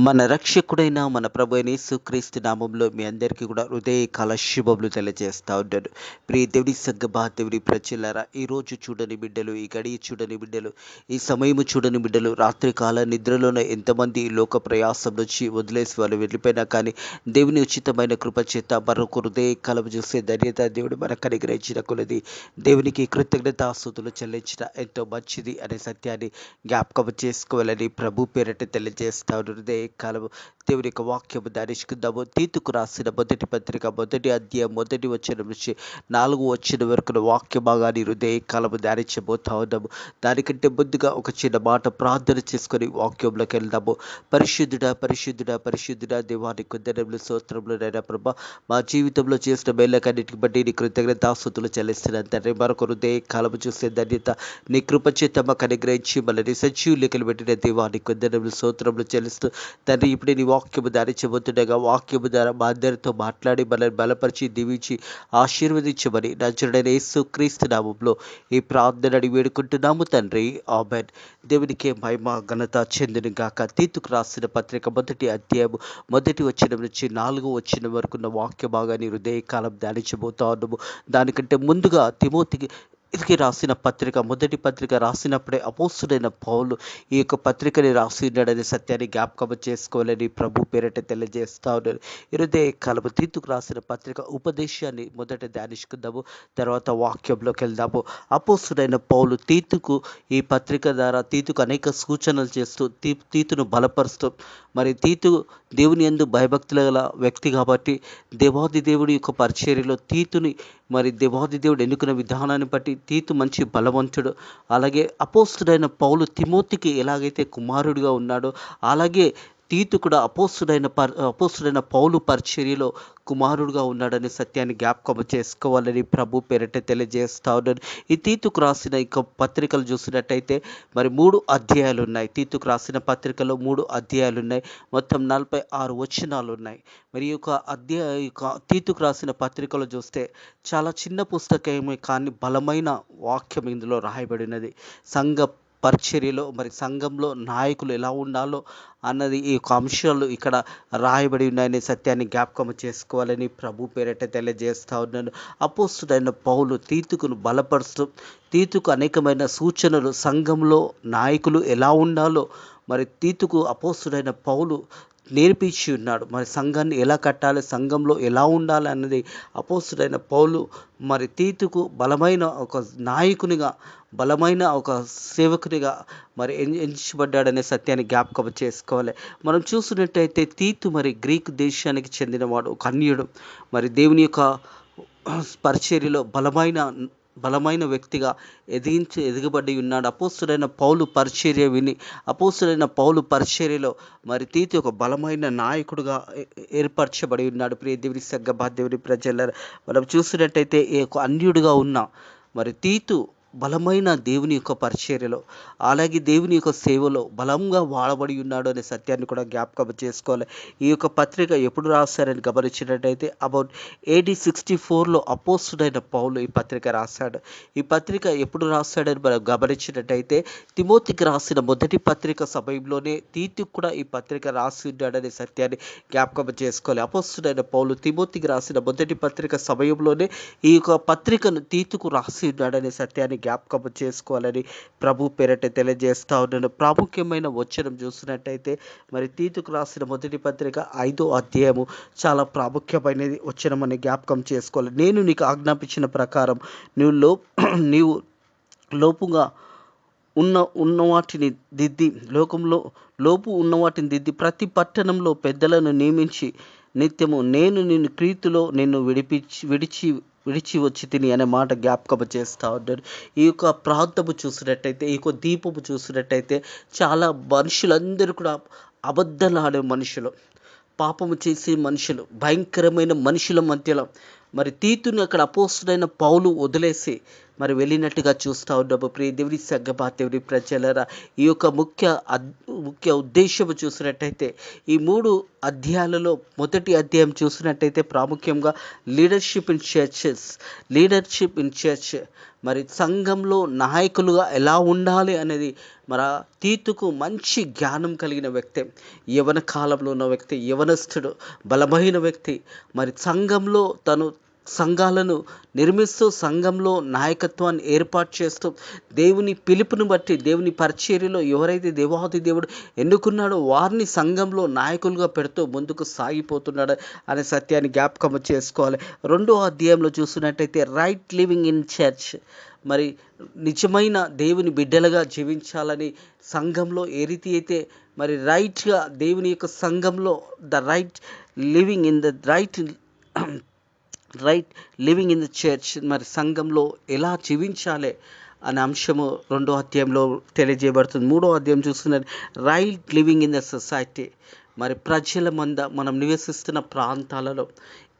మన రక్షకుడైన మన ప్రభు అయిన యేసుక్రీస్తు నామంలో మీ అందరికీ కూడా హృదయకాల శుభములు తెలియజేస్తా ఉన్నాను. ప్రియ దేవుని సంగమా, దేవుని ప్రజలారా, ఈరోజు చూడని బిడ్డలు, ఈ గడియ చూడని బిడ్డలు, ఈ సమయము చూడని బిడ్డలు, రాత్రికాల నిద్రలోనే ఎంతమంది ఈ లోక ప్రయాసం నుంచి వదిలేసి వాళ్ళు వెళ్ళిపోయినా కానీ దేవుని ఉచితమైన కృప చేత మరొక హృదయకాలం చూసే ధన్యత దేవుడు మనకు అనుగ్రహించిన కొలది దేవునికి కృతజ్ఞతాస్తుతులు చెల్లించిన ఎంతో మంచిది అనే సత్యాన్ని జ్ఞాపకం చేసుకోవాలని ప్రభు పేరట తెలియజేస్తాను. కాలము దేవుని యొక్క వాక్యము ధ్యానించుకుందాము. తీతుకు రాసిన మొదటి పత్రిక మొదటి అధ్యాయం మొదటి వచనం నుంచి 4వ వచనం వరకు వాక్య భాగాన్ని హృదయ కాలము ధ్యానించబోతా ఉన్నాము. దానికంటే ముందుగా ఒక చిన్న మాట ప్రార్థన చేసుకొని వాక్యంలోకి వెళ్దాము. పరిశుద్ధుడా పరిశుద్ధుడా పరిశుద్ధుడా దేవానికి వందనములు స్తోత్రములు నైనా ప్రభా, మా జీవితంలో చేసిన మేళ్ళకన్నిటికి బట్టి నీ కృతజ్ఞతాస్తుతులు చెల్లిస్తున్నాను తండ్రి. మరొక హృదయ కాలము చూసే ధన్యత నీ కృపచేత మాకు అనుగ్రహించి మళ్ళీ సజీవు లెక్కలు పెట్టిన దేవానికి వందనములు స్తోత్రములు చెల్లిస్తూ తండ్రి, ఇప్పుడే నీ వాక్యము ధ్యానించబోతుండగా వాక్యము ద్వారా మా అందరితో మాట్లాడి మనల్ని బలపరిచి దీవించి ఆశీర్వదించమని నజరుడైన యేసుక్రీస్తు నామములో ఈ ప్రార్థన అడిగి వేడుకుంటున్నాము తండ్రి, ఆమేన్. దేవునికే మహిమ ఘనత చెందును గాక. తీతుకు రాసిన పత్రిక మొదటి అధ్యాయము మొదటి వచనం నుంచి 4వ వచనం వరకు ఉన్న వాక్య భాగాన్ని హృదయకాలం ధ్యానించబోతా ఉన్నాము. దానికంటే ముందుగా తిమోతికి రాసిన పత్రిక మొదటి పత్రిక రాసినప్పుడే అపోస్తుడైన పౌలు ఈ యొక్క పత్రికని రాసి ఉన్నాడనే సత్యాన్ని జ్ఞాపకం చేసుకోవాలని ప్రభు పేరట తెలియజేస్తా ఉన్నాను. హృదయ కాలము తీతుకు రాసిన పత్రిక ఉపదేశాన్ని మొదట ధ్యానించుకుందాము, తర్వాత వాక్యంలోకి వెళ్దాము. అపోస్తుడైన పౌలు తీతుకు ఈ పత్రిక ద్వారా తీతుకు అనేక సూచనలు చేస్తూ తీతును బలపరుస్తూ, మరి తీతు దేవుని యందు భయభక్తుల గల వ్యక్తి కాబట్టి దేవాది దేవుడి యొక్క పరిచర్యలో తీతుని మరి దేవాది దేవుడు ఎన్నుకున్న విధానాన్ని బట్టి తీతు మంచి బలవంతుడు. అలాగే అపోస్తుడైన పౌలు తిమోతికి ఎలాగైతే కుమారుడిగా ఉన్నాడో అలాగే తీతు కూడా అపోస్తుడైన పౌలు పరిచర్యలో కుమారుడుగా ఉన్నాడనే సత్యాన్ని జ్ఞాపకం చేసుకోవాలని ప్రభు పేరట తెలియజేస్తా ఉన్నాను. ఈ తీతుకు రాసిన ఇక పత్రికలు చూసినట్టయితే మరి 3 అధ్యాయాలు ఉన్నాయి. తీతుకు రాసిన పత్రికలో 3 అధ్యాయాలు ఉన్నాయి. మొత్తం 46 వచనాలు ఉన్నాయి. మరి తీతుకు రాసిన పత్రికలో చూస్తే చాలా చిన్న పుస్తకమే కానీ బలమైన వాక్యం ఇందులో రాయబడినది. సంఘ పరిచర్యలో మరి సంఘంలో నాయకులు ఎలా ఉండాలో అన్నది ఈ యొక్క అంశాలు ఇక్కడ రాయబడి ఉన్నాయనే సత్యాన్ని జ్ఞాపకం చేసుకోవాలని ప్రభు పేరట తెలియజేస్తా ఉన్నాను. అపోస్తుడైన పౌలు తీతుకును బలపరుస్తూ తీతుకు అనేకమైన సూచనలు, సంఘంలో నాయకులు ఎలా ఉండాలో మరి తీతుకు అపోస్తుడైన పౌలు నేర్పించి ఉన్నాడు. మరి సంఘాన్ని ఎలా కట్టాలి, సంఘంలో ఎలా ఉండాలి అన్నది అపోస్తుడైన పౌలు మరి తీతుకు బలమైన ఒక నాయకునిగా, బలమైన ఒక సేవకునిగా మరి ఎంచబడ్డాడనే సత్యాన్ని జ్ఞాపకం చేసుకోవాలి. మనం చూసినట్టయితే తీతు మరి గ్రీకు దేశానికి చెందినవాడు, ఒక అన్యుడు. మరి దేవుని యొక్క పరిచర్యలో బలమైన వ్యక్తిగా ఎదిగబడి ఉన్నాడు. అపోస్తుడైన పౌలు పరిచర్య విని అపోస్తుడైన పౌలు పరిచర్యలో మరి తీతు ఒక బలమైన నాయకుడుగా ఏర్పరచబడి ఉన్నాడు. ప్రియ దేవుని సంగమా, దేవుని ప్రజల మనం చూసినట్టయితే ఈ యొక్క అన్యుడిగా ఉన్న మరి తీతు బలమైన దేవుని యొక్క పరిచర్యలో అలాగే దేవుని యొక్క సేవలో బలంగా వాడబడి ఉన్నాడు అనే సత్యాన్ని కూడా జ్ఞాపకం చేసుకోవాలి. ఈ యొక్క పత్రిక ఎప్పుడు రాశారని గమనించినట్టయితే అబౌట్ AD 64లో అపోస్తుడైన పౌలు ఈ పత్రిక రాశాడు. ఈ పత్రిక ఎప్పుడు రాశాడని మనం గమనించినట్టయితే తిమోతికి రాసిన మొదటి పత్రిక సమయంలోనే తీతుకు కూడా ఈ పత్రిక రాసి ఉన్నాడనే సత్యాన్ని జ్ఞాపకం చేసుకోవాలి. అపోస్తుడైన పౌలు తిమోతికి రాసిన మొదటి పత్రిక సమయంలోనే ఈ యొక్క పత్రికను తీతుకు రాసి ఉన్నాడనే సత్యాన్ని జ్ఞాపకం చేసుకోవాలని ప్రభు పేరట తెలియజేస్తా ఉన్నాను. ప్రాముఖ్యమైన వచనం చూసినట్టయితే మరి తీతుకు రాసిన మొదటి పత్రిక 5వ అధ్యాయము చాలా ప్రాముఖ్యమైనది వచనం అని జ్ఞాపకం చేసుకోవాలి. నేను నీకు ఆజ్ఞాపించిన ప్రకారం నీవు లోపుగా ఉన్న వాటిని దిద్ది, లోకంలో లోపు ఉన్న వాటిని దిద్ది ప్రతి పట్టణంలో పెద్దలను నియమించి నిత్యము నేను నిన్ను క్రీతులో నిన్ను విడిచి వచ్చి తిని అనే మాట జ్ఞాపకం చేస్తూ ఉంటారు. ఈ యొక్క ప్రాంతము చూసినట్టయితే, ఈ యొక్క దీపము చూసినట్టయితే చాలా మనుషులందరూ కూడా అబద్ధాలాడే మనుషులు, పాపము చేసే మనుషులు, భయంకరమైన మనుషుల మధ్యలో మరి తీతుని అక్కడ అపోస్తుడైన పౌలు వదిలేసి మరి వెళ్ళినట్టుగా చూస్తూ ఉన్నాము. ప్రియ దేవుని సంగమా, దేవుని ప్రజలరా, ఈ యొక్క ముఖ్య ఉద్దేశము చూసినట్టయితే ఈ 3 అధ్యాయాలలో మొదటి అధ్యాయం చూసినట్టయితే ప్రాముఖ్యంగా లీడర్షిప్ ఇన్ చర్చ్, మరి సంఘంలో నాయకులుగా ఎలా ఉండాలి అనేది మన తీతుకు మంచి జ్ఞానం కలిగిన వ్యక్తి, యవన కాలంలో ఉన్న వ్యక్తి, యవనస్తుడు, బలమైన వ్యక్తి. మరి సంఘంలో తను సంఘాలను నిర్మిస్తూ సంఘంలో నాయకత్వాన్ని ఏర్పాటు చేస్తూ దేవుని పిలుపును బట్టి దేవుని పరిచర్యలో ఎవరైతే దేవాది దేవుడు ఎన్నుకున్నాడో వారిని సంఘంలో నాయకులుగా పెడుతూ ముందుకు సాగిపోతున్నాడు అనే సత్యాన్ని జ్ఞాపకం చేసుకోవాలి. 2వ అధ్యాయంలో చూసినట్టయితే రైట్ లివింగ్ ఇన్ చర్చ్, మరి నిజమైన దేవుని బిడ్డలుగా జీవించాలని సంఘంలో ఏ రీతి అయితే మరి రైట్గా దేవుని యొక్క సంఘంలో living in the right living in the church, మరి సంఘంలో ఎలా జీవించాలి అనే అంశము 2వ అధ్యాయంలో తెలియజేయబడుతుంది. 3వ అధ్యాయం చూస్తున్నది right living in the society, మరి ప్రజల మనం నివసిస్తున్న ప్రాంతాలలో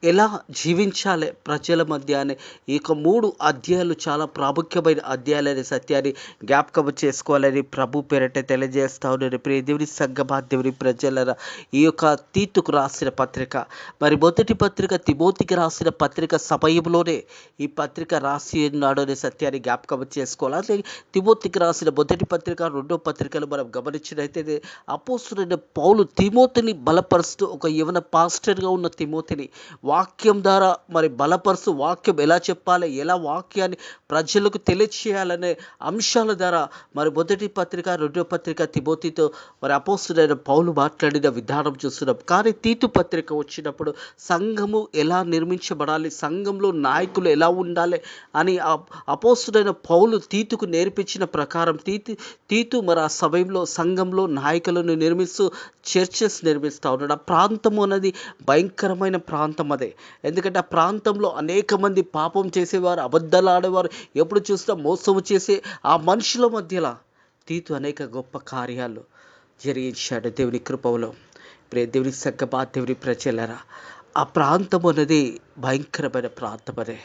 ఎలా జీవించాలి ప్రజల మధ్య అనే ఈ యొక్క 3 అధ్యాయాలు చాలా ప్రాముఖ్యమైన అధ్యాయాలనే సత్యాన్ని జ్ఞాపకం చేసుకోవాలని ప్రభు పేరట తెలియజేస్తా ఉన్నాను. ప్రియ దేవుని సంగమా, దేవుని ప్రజలరా, ఈ యొక్క తీతుకు రాసిన పత్రిక, మరి మొదటి పత్రిక తిమోతికి రాసిన పత్రిక సమయంలోనే ఈ పత్రిక రాసి ఉన్నాడు అనే సత్యాన్ని జ్ఞాపకం చేసుకోవాలి. అదే తిమోతికి రాసిన మొదటి పత్రిక 2వ పత్రికలు మనం గమనించినట్టయితే అపోస్తలుడైన పౌలు తిమోతిని బలపరుస్తూ, ఒక యవన పాస్టర్గా ఉన్న తిమోతిని వాక్యం ద్వారా మరి బలపరుస్తూ, వాక్యం ఎలా చెప్పాలి, ఎలా వాక్యాన్ని ప్రజలకు తెలియచేయాలనే అంశాల ద్వారా మరి మొదటి పత్రిక 2వ పత్రిక తిమోతితో మరి అపోస్తలుడైన పౌలు మాట్లాడిన విధానం చూస్తున్నాం. కానీ తీతు పత్రిక వచ్చినప్పుడు సంఘము ఎలా నిర్మించబడాలి, సంఘంలో నాయకులు ఎలా ఉండాలి అని అపోస్తలుడైన పౌలు తీతుకు నేర్పించిన ప్రకారం తీతు మరి ఆ సమయంలో సంఘంలో నాయకులను నిర్మిస్తూ చర్చెస్ నిర్మిస్తూ ఉన్నాడు. ఆ ప్రాంతము అనేది భయంకరమైన ప్రాంతం అదే. ఎందుకంటే ఆ ప్రాంతంలో అనేక మంది పాపం చేసేవారు, అబద్ధాలు ఆడేవారు, ఎప్పుడు చూసినా మోసము చేసే ఆ మనుషుల మధ్యలో తీతు అనేక గొప్ప కార్యాలు జరిగించాడు దేవుని కృపలో. దేవుని సంగమా, దేవుని ప్రజలరా, ఆ ప్రాంతం అనేది భయంకరమైన ప్రాంతం అదే.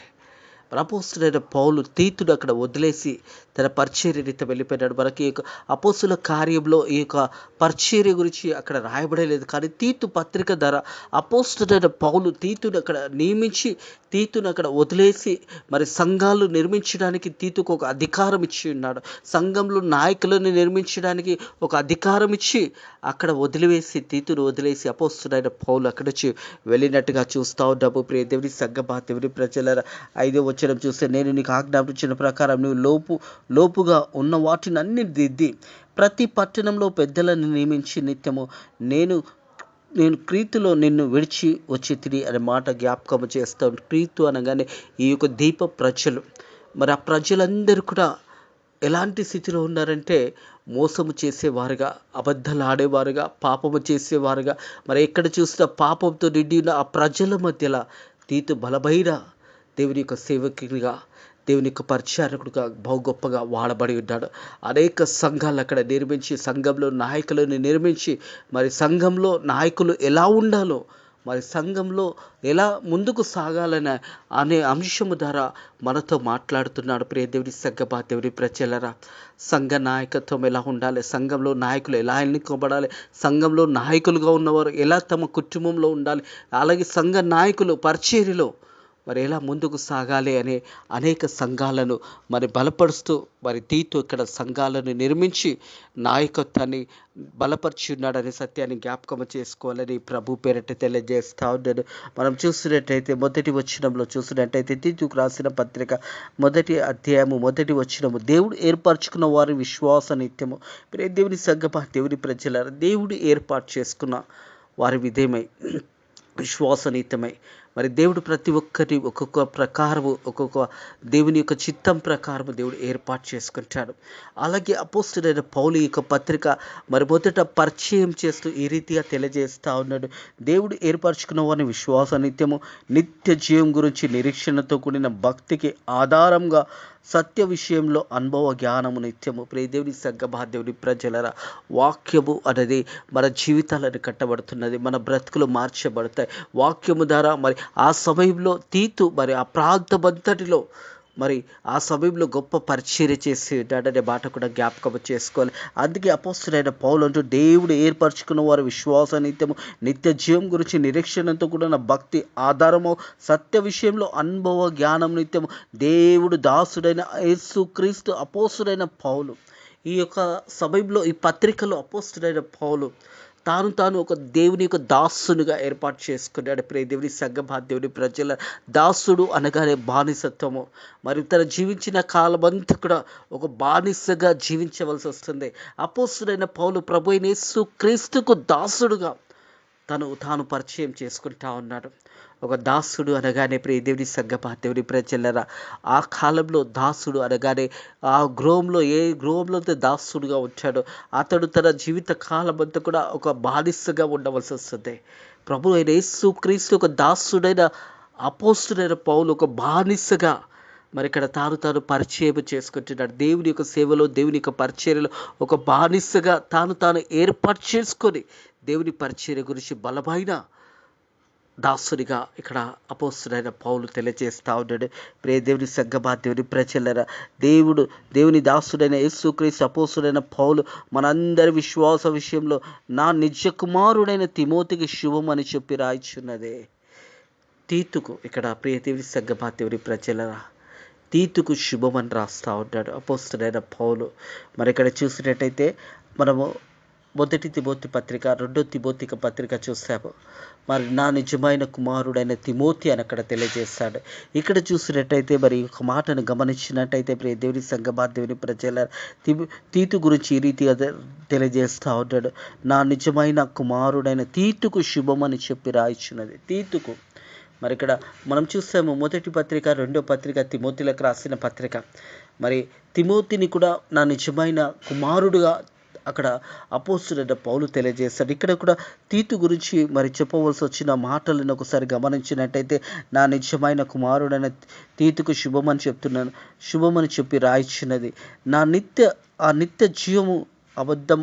అపోస్తలుడైన పౌలు తీతుడు అక్కడ వదిలేసి తన పరిచర్య రీతి వెళ్ళిపోయినాడు. మనకి అపోస్తుల కార్యంలో ఈ యొక్క పరిచర్య గురించి అక్కడ రాయబడలేదు. కానీ తీతు పత్రిక ద్వారా అపోస్తలుడైన పౌలు తీతును అక్కడ నియమించి, తీతును అక్కడ వదిలేసి మరి సంఘాలు నిర్మించడానికి తీతుకు ఒక అధికారం ఇచ్చి ఉన్నాడు. సంఘంలో నాయకులను నిర్మించడానికి ఒక అధికారం ఇచ్చి అక్కడ వదిలివేసి, తీతును వదిలేసి అపోస్తలుడైన పౌలు అక్కడి నుంచి వెళ్ళినట్టుగా చూస్తూ ఉన్నాము. ప్రియ దేవుని సంగమా, దేవుని ప్రజలరా, 5వ వచనం చూస్తే, నేను నీకు ఆజ్ఞాపించిన ప్రకారం నువ్వు లోపుగా ఉన్న వాటిని అన్ని దిద్ది ప్రతి పట్టణంలో పెద్దలను నియమించి నిత్యము నేను క్రీతులో నిన్ను విడిచి వచ్చి తిరిగి అనే మాట జ్ఞాపకం చేస్తాను. క్రీతు అనగానే ఈ యొక్క దీప ప్రజలు, మరి ఆ ప్రజలందరూ కూడా ఎలాంటి స్థితిలో ఉన్నారంటే మోసము చేసేవారుగా, అబద్ధాలు ఆడేవారుగా, పాపము చేసేవారుగా, మరి ఎక్కడ చూసినా పాపంతో నిండి ఉన్న ఆ ప్రజల మధ్యలో తీతు బలమైన దేవుని యొక్క సేవకుడిగా, దేవుని యొక్క పరిచారకుడిగా బహు గొప్పగా వాడబడి ఉన్నాడు. అనేక సంఘాలు అక్కడ నిర్మించి, సంఘంలో నాయకులను నిర్మించి, మరి సంఘంలో నాయకులు ఎలా ఉండాలో, మరి సంఘంలో ఎలా ముందుకు సాగాలని అనే అంశము ద్వారా మనతో మాట్లాడుతున్నాడు. ప్రియ దేవుని సంగమా, దేవుని ప్రజలరా, సంఘ నాయకత్వం ఎలా ఉండాలి, సంఘంలో నాయకులు ఎలా ఎన్నుకోబడాలి, సంఘంలో నాయకులుగా ఉన్నవారు ఎలా తమ కుటుంబంలో ఉండాలి, అలాగే సంఘ నాయకులు పరిచర్యలో మరి ఎలా ముందుకు సాగాలి అనే అనేక సంఘాలను మరి బలపరుస్తూ, మరి తీతు ఇక్కడ సంఘాలను నిర్మించి నాయకత్వాన్ని బలపరిచి ఉన్నాడనే సత్యాన్ని జ్ఞాపకం చేసుకోవాలని ప్రభు పేరట తెలియజేస్తా ఉన్నాడు. మనం చూసినట్టయితే మొదటి వచనంలో చూసినట్టయితే తీతుకు రాసిన పత్రిక 1వ అధ్యాయము 1వ వచనము, దేవుడు ఏర్పరచుకున్న వారి విశ్వాస నిత్యము. దేవుని సంగమా, దేవుని ప్రజల, దేవుడు ఏర్పాటు చేసుకున్న వారి విధేయమై విశ్వాసనీతమై, మరి దేవుడు ప్రతి ఒక్కరి ఒక్కొక్క ప్రకారము, ఒక్కొక్క దేవుని యొక్క చిత్తం ప్రకారము దేవుడు ఏర్పాటు చేసుకుంటాడు. అలాగే అపోస్తలుడైన పౌలు యొక్క పత్రిక మరి మొదట పరిచయం చేస్తూ ఈ రీతిగా తెలియజేస్తూ ఉన్నాడు. దేవుడు ఏర్పరచుకున్న వారిని విశ్వాస నిత్యము, నిత్య జీవం గురించి నిరీక్షణతో కూడిన భక్తికి ఆధారంగా, సత్య విషయంలో అనుభవ జ్ఞానము నిత్యము. ప్రియ దేవుని సంగమా, దేవుని ప్రజలరా, వాక్యము అనేది మన జీవితాలను కట్టబడుతున్నది, మన బ్రతుకులు మార్చబడతాయి వాక్యము ద్వారా. మరి ఆ సమయంలో తీతు మరి ఆ ప్రాంతమంతటిలో మరి ఆ సమయంలో గొప్ప పరిచర్య చేసి ఉన్నాడనే మాట కూడా జ్ఞాపకం చేసుకోవాలి. అందుకే అపోస్తలుడైన పౌలు అంటూ దేవుడు ఏర్పరచుకున్న వారి విశ్వాస నిత్యము నిత్య జీవం గురించి నిరీక్షణతో కూడిన భక్తి ఆధారము సత్య విషయంలో అనుభవ జ్ఞానం నిత్యము దేవుడు దాసుడైన యేసుక్రీస్తు అపోస్తలుడైన పౌలు ఈ యొక్క సమయంలో ఈ పత్రికలో అపోస్తలుడైన పౌలు తాను ఒక దేవుని యొక్క దాసునిగా ఏర్పాటు చేసుకున్నాడు. ప్రియ దేవుని సంఘమా, దేవుని ప్రజల దాసుడు అనగానే బానిసత్వము. మరి తను జీవించిన కాలమంతా కూడా ఒక బానిసగా జీవించవలసి వస్తుంది. అపోస్తలుడైన పౌలు ప్రభు అయిన యేసు క్రీస్తుకు దాసుడుగా తాను పరిచయం చేసుకుంటా ఉన్నాడు. ఒక దాసుడు అనగానే ప్రియ దేవుని సంఘమా, దేవుని ప్రజలరా, ఆ కాలంలో దాసుడు అనగానే ఆ గృహంలో ఏ గృహంలో అయితే దాసుడుగా ఉంటాడో అతడు తన జీవిత కాలం అంతా కూడా ఒక బానిసగా ఉండవలసి వస్తుంది. ప్రభు అయిన యేసు క్రీస్తు ఒక దాసుడైన అపోస్తలుడైన పౌలు ఒక బానిసగా మరి ఇక్కడ తాను పరిచయం చేసుకుంటున్నాడు. దేవుని యొక్క సేవలో, దేవుని యొక్క పరిచర్యలో ఒక బానిసగా తాను ఏర్పాటు చేసుకొని దేవుని పరిచర్య గురించి బలమైన దాసునిగా ఇక్కడ అపోస్తలుడైన పౌలు తెలియజేస్తా ఉన్నాడు. ప్రియ దేవుని సంఘమా, దేవుని ప్రజలరా, దేవుని దాసుడైన యేసుక్రీస్తు అపోస్తలుడైన పౌలు మనందరి విశ్వాస విషయంలో నా నిజ కుమారుడైన తిమోతికి శుభం అని చెప్పి రాయిచున్నదే. తీతుకు ఇక్కడ ప్రియ దేవుని సంఘమా, దేవుని ప్రజలరా, తీతుకు శుభం అని రాస్తా ఉంటాడు అపోస్తలుడైన పౌలు. మరి ఇక్కడ చూసినట్టయితే మనము 1 తిమోతి పత్రిక, 2 తిమోతి పత్రిక చూసాము. మరి నా నిజమైన కుమారుడైన తిమోతి అని అక్కడ తెలియజేస్తాడు. ఇక్కడ చూసినట్టయితే మరి ఒక మాటను గమనించినట్టయితే ప్రియ దేవుని సంఘమా, దేవుని ప్రజల తీతు గురించి ఈ రీతిగా తెలియజేస్తూ ఉంటాడు. నా నిజమైన కుమారుడైన తీతుకు శుభం అని చెప్పి రాయిచున్నది. తీతుకు మరి ఇక్కడ మనం చూసాము 1 పత్రిక, 2 పత్రిక, తిమోతిలకు రాసిన పత్రిక. మరి తిమోతిని కూడా నా నిజమైన కుమారుడుగా అక్కడ అపోస్తలుడైన పౌలు తెలియజేస్తాడు. ఇక్కడ కూడా తీతు గురించి మరి చెప్పవలసి వచ్చిన మాటలను ఒకసారి గమనించినట్టయితే నా నిజమైన కుమారుడైన తీతుకు శుభమని చెప్తున్నాను, శుభమని చెప్పి రాయిచ్చినది. ఆ నిత్య జీవము అబద్ధం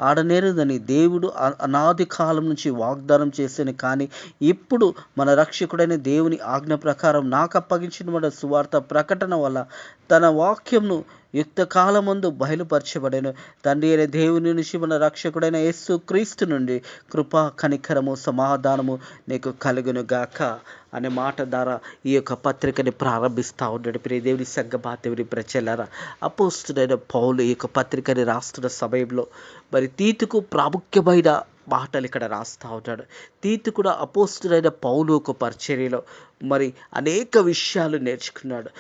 ఆడనేరదని దేవుడు అనాది కాలం నుంచి వాగ్దానం చేశాను. కానీ ఇప్పుడు మన రక్షకుడైన దేవుని ఆజ్ఞ ప్రకారం నాకు అప్పగించిన సువార్త ప్రకటన వల్ల తన వాక్యంను యుక్త కాలమందు బయలుపరచబడెను. తండ్రి అయిన దేవుని నుంచి మన రక్షకుడైన యేసు క్రీస్తు నుండి కృపా, కనికరము, సమాధానము నీకు కలుగును గాక అనే మాట ద్వారా ఈ యొక్క పత్రికని ప్రారంభిస్తూ ఉన్నాడు. ప్రియ దేవుని సంఘమా, దేవుని ప్రజలారా, అపోస్తలుడైన పౌలు ఈ యొక్క పత్రికని రాస్తున్న సమయంలో మరి తీతుకు ప్రాముఖ్యమైన మాటలు ఇక్కడ రాస్తూ ఉంటాడు. తీతు కూడా అపోస్తలుడైన పౌలు ఒక పరిచర్యలో మరి అనేక విషయాలు నేర్చుకున్నాడు.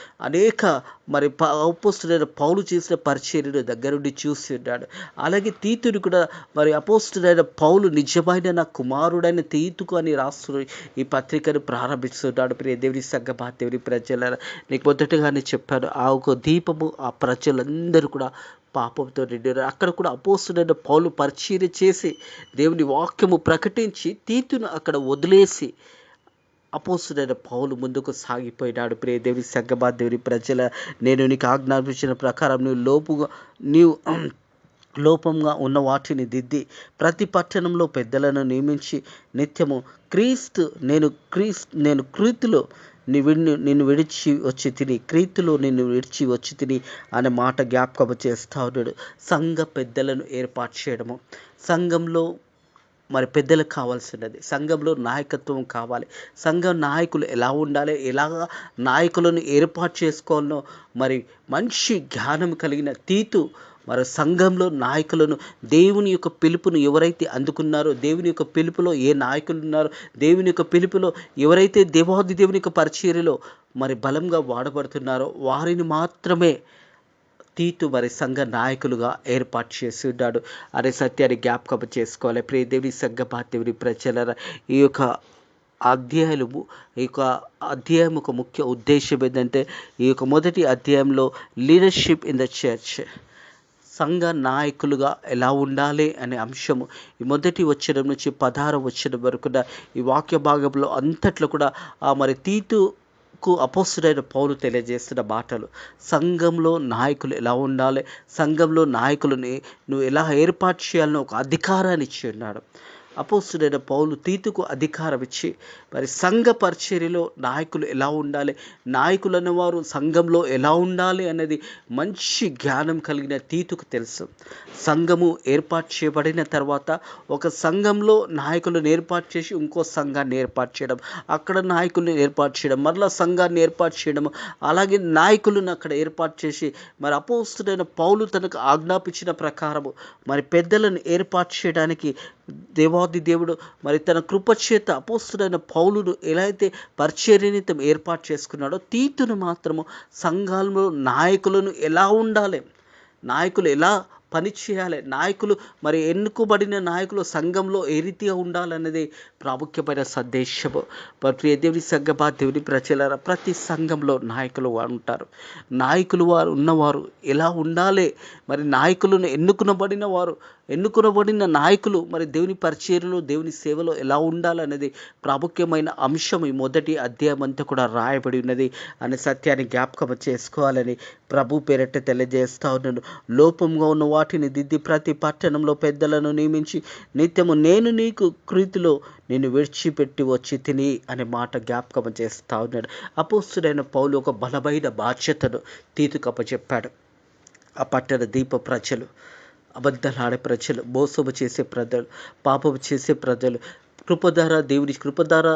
మరి అపోస్తలుడైన పౌలు చేసిన పరిచర్యను దగ్గరుండి చూసి ఉన్నాడు. అలాగే తీతుని కూడా మరి అపోస్తలుడైన పౌలు నిజమైన నా కుమారుడైన తీతుకు అని రాస్తూ ఈ పత్రికను ప్రారంభిస్తున్నాడు. ప్రియ దేవుని సంఘమా, దేవుని ప్రజల, నీకు మొదటగానే చెప్పాను, ఆ ఒక దీపము ఆ ప్రజలందరూ కూడా పాపంతో నిండారు. అక్కడ కూడా అపోస్తలుడైన పౌలు పరిచర్య చేసి దేవుని వాక్యము ప్రకటించి తీతును అక్కడ వదిలేసి అపోస్తలుడైన పౌలు ముందుకు సాగిపోయినాడు. ప్రియ దేవుని సంఘమా, దేవుని ప్రజల, నేను నీకు ఆజ్ఞాపించిన ప్రకారం నీవు లోపంగా ఉన్న వాటిని దిద్ది ప్రతి పట్టణంలో పెద్దలను నియమించి నిత్యము క్రీతులో నిన్ను విడిచి వచ్చి తిని అనే మాట జ్ఞాపకం చేస్తా ఉన్నాడు. సంఘ పెద్దలను ఏర్పాటు చేయడము, సంఘంలో మరి పెద్దలకు కావాల్సినది, సంఘంలో నాయకత్వం కావాలి. సంఘ నాయకులు ఎలా ఉండాలి, ఎలాగ నాయకులను ఏర్పాటు చేసుకోవాలనో మరి మంచి జ్ఞానం కలిగిన తీతు మరి సంఘంలో నాయకులను, దేవుని యొక్క పిలుపును ఎవరైతే అందుకున్నారో, దేవుని యొక్క పిలుపులో ఏ నాయకులు ఉన్నారో, దేవుని యొక్క పిలుపులో ఎవరైతే దేవాది దేవుని యొక్క పరిచర్యలో మరి బలంగా వాడబడుతున్నారో వారిని మాత్రమే తీతు మరి సంఘ నాయకులుగా ఏర్పాటు చేసి ఉన్నాడు అనే సత్యాన్ని జ్ఞాపకం చేసుకోవాలి. ప్రియ దేవుని సంఘమా, దేవుని ప్రజలారా, ఈ యొక్క అధ్యాయం ఒక ముఖ్య ఉద్దేశం ఏంటంటే, ఈ యొక్క మొదటి అధ్యాయంలో లీడర్షిప్ ఇన్ ద చర్చ్, సంఘ నాయకులుగా ఎలా ఉండాలి అనే అంశము ఈ మొదటి వచనం నుంచి 16వ వచనం వరకు ఈ వాక్య భాగంలో అంతట్లో కూడా మరి తీతుకు అపోస్తలుడైన పౌలు తెలియజేస్తున్న మాటలు, సంఘంలో నాయకులు ఎలా ఉండాలి, సంఘంలో నాయకులని నువ్వు ఎలా ఏర్పాటు చేయాలని ఒక అధికారాన్ని ఇచ్చి ఉన్నాడు. అపోస్తుడైన పౌలు తీతుకు అధికారం ఇచ్చి మరి సంఘ పరిచర్యలో నాయకులు ఎలా ఉండాలి, నాయకులన్న వారు సంఘంలో ఎలా ఉండాలి అనేది మంచి జ్ఞానం కలిగిన తీతుకు తెలుసు. సంఘము ఏర్పాటు చేయబడిన తర్వాత ఒక సంఘంలో నాయకులను ఏర్పాటు చేసి ఇంకో సంఘాన్ని ఏర్పాటు చేయడం, అక్కడ నాయకులను ఏర్పాటు చేయడం, మరలా సంఘాన్ని ఏర్పాటు చేయడం, అలాగే నాయకులను అక్కడ ఏర్పాటు చేసి మరి అపోస్తుడైన పౌలు తనకు ఆజ్ఞాపించిన ప్రకారము మరి పెద్దలను ఏర్పాటు చేయడానికి దేవాది దేవుడు మరి తన కృపచేత అపోస్తుడైన పౌలును ఎలా అయితే పరిచర్య నిమిత్తం ఏర్పాటు చేసుకున్నాడో తీతును మాత్రము సంఘాలలో నాయకులను ఎలా ఉండాలి, నాయకులు ఎలా పని చేయాలి, నాయకులు మరి ఎన్నుకోబడిన నాయకులు సంఘంలో ఏ రీతిగా ఉండాలన్నది ప్రాముఖ్యమైన సందేశము. ప్రియ దేవుని సంఘమా, దేవుని ప్రజలారా, ప్రతి సంఘంలో నాయకులు ఉంటారు. నాయకులు వారు ఉన్నవారు ఎలా ఉండాలి, మరి నాయకులను ఎన్నుకునబడిన నాయకులు మరి దేవుని పరిచర్యలో దేవుని సేవలో ఎలా ఉండాలనేది ప్రాముఖ్యమైన అంశం ఈ మొదటి అధ్యాయం అంతా కూడా రాయబడి ఉన్నది అనే సత్యాన్ని జ్ఞాపకం చేసుకోవాలని ప్రభు పేరట తెలియజేస్తా ఉన్నాను. లోపంగా ఉన్న వాటిని దిద్ది ప్రతి పట్టణంలో పెద్దలను నియమించి నిత్యము నేను నీకు క్రీతులో నేను విడిచిపెట్టి వచ్చి తిని అనే మాట జ్ఞాపకం చేస్తా ఉన్నాడు. అపోస్తుడైన పౌలు ఒక బలమైన బాధ్యతను తీతుకు అప్పచెప్పాడు. ఆ పట్టణ దీప ప్రజలు, అబద్ధాలాడే ప్రజలు, మోసము చేసే ప్రజలు, పాపము చేసే ప్రజలు, దేవుని కృపధార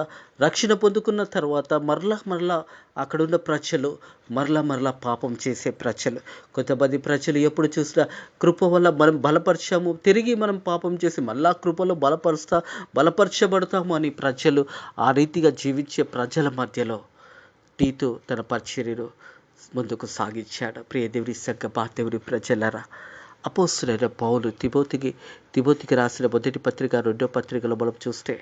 రక్షణ పొందుకున్న తర్వాత మరలా అక్కడున్న ప్రజలు మరలా పాపం చేసే ప్రజలు. కొంతమంది ప్రజలు ఎప్పుడు చూసినా కృప వల్ల మనం బలపరిచాము, తిరిగి మనం పాపం చేసి మళ్ళా కృపలో బలపరచబడతాము అని ప్రజలు ఆ రీతిగా జీవించే ప్రజల మధ్యలో తీతు తన పరిచర్యను ముందుకు సాగించాడు. ప్రియ దేవుని సంఘమా, దేవుని ప్రజలరా, అపోస్తులైన పౌలు తిమోతికి రాసిన మొదటి పత్రిక, రెండో పత్రికలో మనం చూస్తే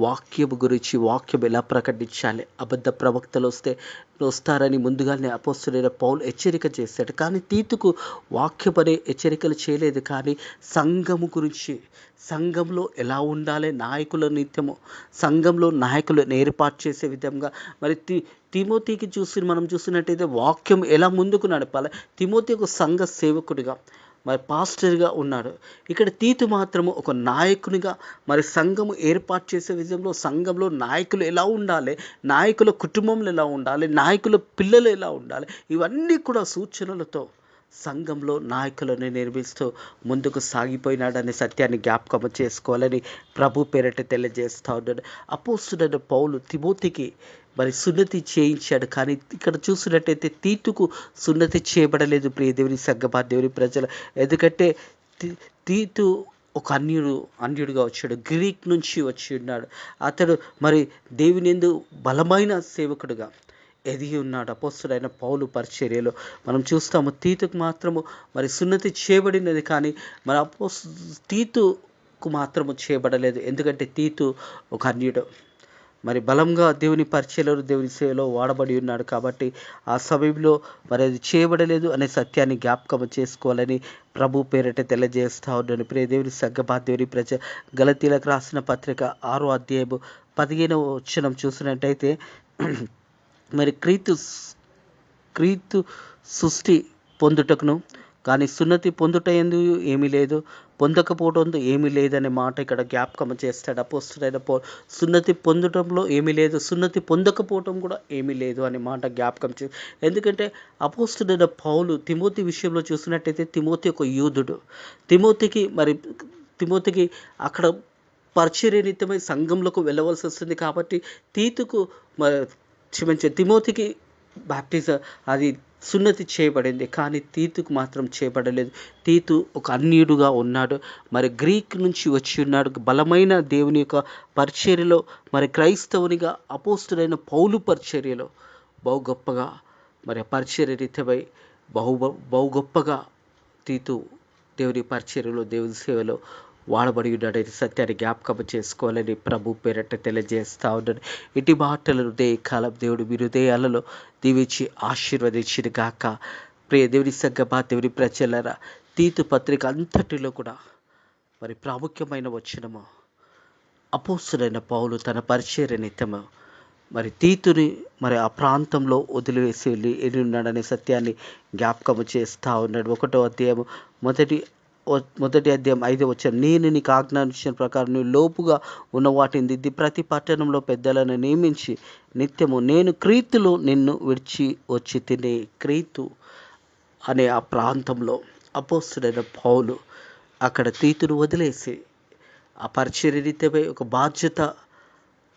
వాక్యము గురించి, వాక్యం ఎలా ప్రకటించాలి, అబద్ధ ప్రవక్తలు వస్తారని ముందుగానే అపోస్తులైన పౌలు హెచ్చరిక చేశాడు. కానీ తీతుకు వాక్యం అనే హెచ్చరికలు చేయలేదు. కానీ సంఘము గురించి, సంఘంలో ఎలా ఉండాలి, నాయకుల నిత్యము సంఘంలో నాయకులను ఏర్పాటు చేసే విధంగా మరి తిమోతికి మనం చూసినట్టయితే వాక్యం ఎలా ముందుకు నడపాలి. తిమోతి ఒక సంఘ సేవకుడిగా మరి పాస్టర్గా ఉన్నాడు. ఇక్కడ తీతు మాత్రము ఒక నాయకునిగా మరి సంఘము ఏర్పాటు చేసే విధంలో సంఘంలో నాయకులు ఎలా ఉండాలి, నాయకుల కుటుంబంలో ఎలా ఉండాలి, నాయకుల పిల్లలు ఎలా ఉండాలి, ఇవన్నీ కూడా సూచనలతో సంఘంలో నాయకులను నిర్మిస్తూ ముందుకు సాగిపోయినాడనే సత్యాన్ని జ్ఞాపకం చేసుకోవాలని ప్రభు పేరట తెలియజేస్తూ ఉన్నాడు. అపోస్తుడైన పౌలు తిమోతికి మరి సున్నతి చేయించాడు. కానీ ఇక్కడ చూసినట్టయితే తీతుకు సున్నతి చేయబడలేదు. ప్రియ దేవుని సంఘమా, దేవుని ప్రజలు, ఎందుకంటే తీతు ఒక అన్యుడిగా వచ్చాడు, గ్రీక్ నుంచి వచ్చి ఉన్నాడు. అతడు మరి దేవుని యందు బలమైన సేవకుడుగా ఎదిగి ఉన్నాడు. అపోస్తుడైన పౌలు పరిచర్యలో మనం చూస్తాము. తీతుకు మాత్రము మరి సున్నతి చేయబడినది, కానీ మరి తీతుకు మాత్రము చేయబడలేదు. ఎందుకంటే తీతు ఒక అన్యుడు, మరి బలంగా దేవుని పరిచర్యలో దేవుని సేవలో వాడబడి ఉన్నాడు. కాబట్టి ఆ సమయంలో మరి అది చేయబడలేదు అనే సత్యాన్ని జ్ఞాపకం చేసుకోవాలని ప్రభు పేరట తెలియజేస్తా ఉన్నాను. ప్రియ దేవుని సంఘమా, దేవుని ప్రజ గలతీలకు రాసిన పత్రిక 6వ అధ్యాయము 15వ వచనం చూసినట్టయితే మరి క్రీస్తు సృష్టి పొందుటకును కానీ సున్నతి పొందుట ఎందు ఏమీ లేదు, పొందకపోవడం ఏమీ లేదనే మాట ఇక్కడ జ్ఞాపకం చేస్తాడు అపోస్తుడైన పౌలు. సున్నతి పొందడంలో ఏమీ లేదు, సున్నతి పొందకపోవడం కూడా ఏమీ లేదు అనే మాట జ్ఞాపకం ఎందుకంటే అపోస్తుడైన పౌలు తిమోతి విషయంలో చూసినట్టయితే తిమోతి ఒక యూదుడు. తిమోతికి అక్కడ పరిచర్య నిమిత్తమై సంఘంలోకి వెళ్ళవలసి వస్తుంది. కాబట్టి తిమోతికి బాప్టిజం అది సున్నతి చేయబడింది, కానీ తీతుకు మాత్రం చేయబడలేదు. తీతు ఒక అన్యుడుగా ఉన్నాడు, మరి గ్రీక్ నుంచి వచ్చి ఉన్నాడు. బలమైన దేవుని యొక్క పరిచర్యలో మరి క్రైస్తవునిగా అపోస్తుడైన పౌలు పరిచర్యలో బహు గొప్పగా మరి పరిచర్య రీతిపై బహు గొప్పగా తీతు దేవుని పరిచర్యలో దేవుని సేవలో వాడబడి ఉన్నాడు. సత్యాన్ని జ్ఞాపకం చేసుకోవాలని ప్రభు పేరట తెలియజేస్తూ ఉన్నాడు. ఇటు మాటలు కాలం దేవుడు మీ హృదయాలలో దీవించి ఆశీర్వదించిన గాక. ప్రియ దేవుని సంఘమా, దేవుని ప్రజలరా, తీతు పత్రిక అంతటిలో కూడా మరి ప్రాముఖ్యమైన వచనము అపోస్తుడైన పౌలు తన పరిచర్య నిమిత్తము మరి తీతుని మరి ఆ ప్రాంతంలో వదిలివేసి వెళ్ళి ఉన్నాడనే సత్యాన్ని జ్ఞాపకము చేస్తూ ఉన్నాడు. 1వ అధ్యాయము మొదటి మొదటి అధ్యాయం 5వ వచనం, నేను నీకు ఆజ్ఞాపించిన ప్రకారం నువ్వు లోపుగా ఉన్న వాటిని దిద్ది ప్రతి పట్టణంలో పెద్దలను నియమించి నిత్యము నేను క్రీతులు నిన్ను విడిచి వచ్చి తినే. క్రీతు అనే ఆ ప్రాంతంలో అపోస్తుడైన పౌలు అక్కడ తీతును వదిలేసి ఆ పరిచర్య రీత్యపై ఒక బాధ్యత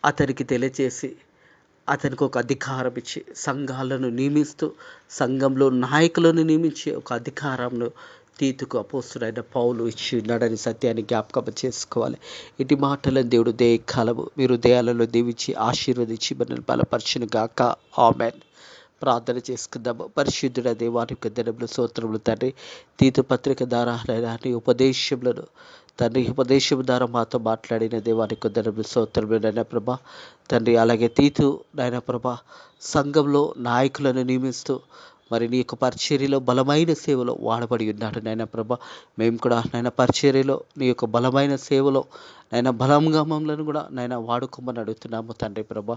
అతనికి తెలియచేసి అతనికి ఒక అధికారం ఇచ్చి సంఘాలను నియమిస్తూ సంఘంలో నాయకులను నియమించి ఒక అధికారంను తీతుకు అపోస్తుడైన పౌలు ఇచ్చి ఉన్నాడని సత్యాన్ని జ్ఞాపకం చేసుకోవాలి. ఇటు మాటలను దేవుడు కాలము మీరు హృదయాలలో దీవించి ఆశీర్వదించి మనల్ని బలపరచును గాక. ఆమెన్. ప్రార్థన చేసుకుందాము. పరిశుద్ధుడ దేవానికి దినములు స్తోత్రములు తండ్రి. తీతు పత్రిక ద్వారా నీ ఉపదేశములను తండ్రి ఉపదేశం ద్వారా మాతో మాట్లాడిన దేవానికి దినములు స్తోత్రములు నాయన ప్రభా తండ్రి. అలాగే తీతు నాయన ప్రభా సంఘంలో నాయకులను నియమిస్తూ మరి నీ యొక్క పరిచర్యలో బలమైన సేవలో వాడబడి ఉన్నాడు నాయన ప్రభా. మేము కూడా నాయన పరిచర్యలో నీ యొక్క బలమైన సేవలో నాయన బలంగా మమ్మల్ని కూడా నాయన వాడుకోమని అడుగుతున్నాము తండ్రి ప్రభా.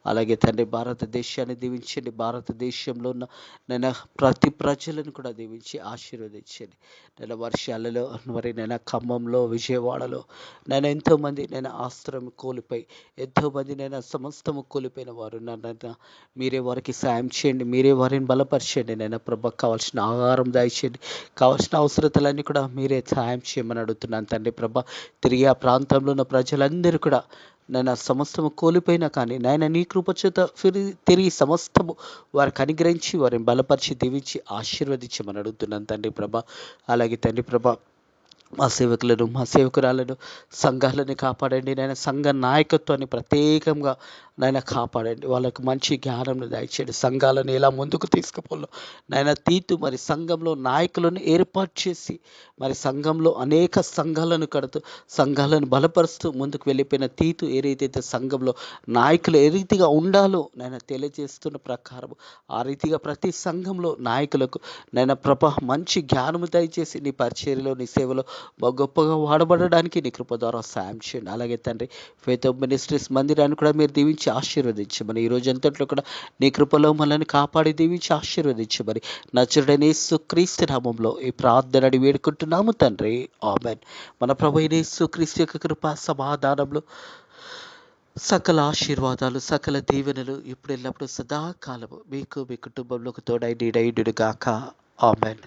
అలాగే తండ్రి భారతదేశాన్ని దీవించండి. భారతదేశంలో ఉన్న నాయన ప్రతి ప్రజలను కూడా దీవించి ఆశీర్వదించండి. నేను వర్షాలలో మరి నేను ఖమ్మంలో విజయవాడలో నేను ఎంతోమంది నేను ఆస్త్రం కోల్పోయి ఎంతోమంది నేను సమస్తము కోల్పోయిన వారు నన్ను మీరే వారికి సాయం చేయండి. మీరే వారిని బలపరచండి నైనా ప్రభా. కావాల్సిన ఆహారం దయచేయండి. కావాల్సిన అవసరతలన్నీ కూడా మీరే సాయం చేయమని అడుగుతున్నాను తండ్రి ప్రభా. తిరిగి ఆ ప్రాంతంలో ఉన్న ప్రజలందరూ కూడా నాయన సమస్తము కోల్పోయినా కానీ నాయన నీ కృపచేత తిరిగి సమస్తము వారికి అనుగ్రహించి వారిని బలపరిచి దీవించి ఆశీర్వదించమని అడుగుతున్నాను తండ్రి ప్రభా. అలాగే తండ్రి ప్రభా మా సేవకులను మా సేవకురాలను సంఘాలను కాపాడండి నాయన. సంఘ నాయకత్వాన్ని ప్రత్యేకంగా నాయన కాపాడండి. వాళ్ళకు మంచి జ్ఞానం దయచేయండి. సంఘాలను ఎలా ముందుకు తీసుకుపోలో నాయన తీతు మరి సంఘంలో నాయకులను ఏర్పాటు చేసి మరి సంఘంలో అనేక సంఘాలను కడుతూ సంఘాలను బలపరుస్తూ ముందుకు వెళ్ళిపోయిన తీతు ఏ రీతైతే సంఘంలో నాయకులు ఏ రీతిగా ఉండాలో నాయన తెలియజేస్తున్న ప్రకారం ఆ రీతిగా ప్రతి సంఘంలో నాయకులకు నాయన ప్రభ మంచి జ్ఞానము దయచేసి నీ పరిచర్యలో నీ సేవలో గొప్పగా వాడబడడానికి నీ కృప ద్వారా సాయం చేయండి. అలాగే తండ్రి ఫెయిత్ ఆఫ్ మినిస్ట్రీస్ మందిరాన్ని కూడా మీరు దీవించి ఆశీర్వదించమని ఈ రోజు అంతట్లో కూడా నీ కృపలో మనల్ని కాపాడి దీవించి ఆశీర్వదించమని నజరుడైన యేసుక్రీస్తు నామములో ఈ ప్రార్థనని వేడుకుంటున్నాము తండ్రి. ఆమేన్. మన ప్రభువైన యేసుక్రీస్తు యొక్క కృప సమాధానంలో సకల ఆశీర్వాదాలు సకల దీవెనలు ఇప్పుడు ఎల్లప్పుడూ సదాకాలము మీకు మీ కుటుంబంలోకి తోడై నీడైండును గాక. ఆమేన్.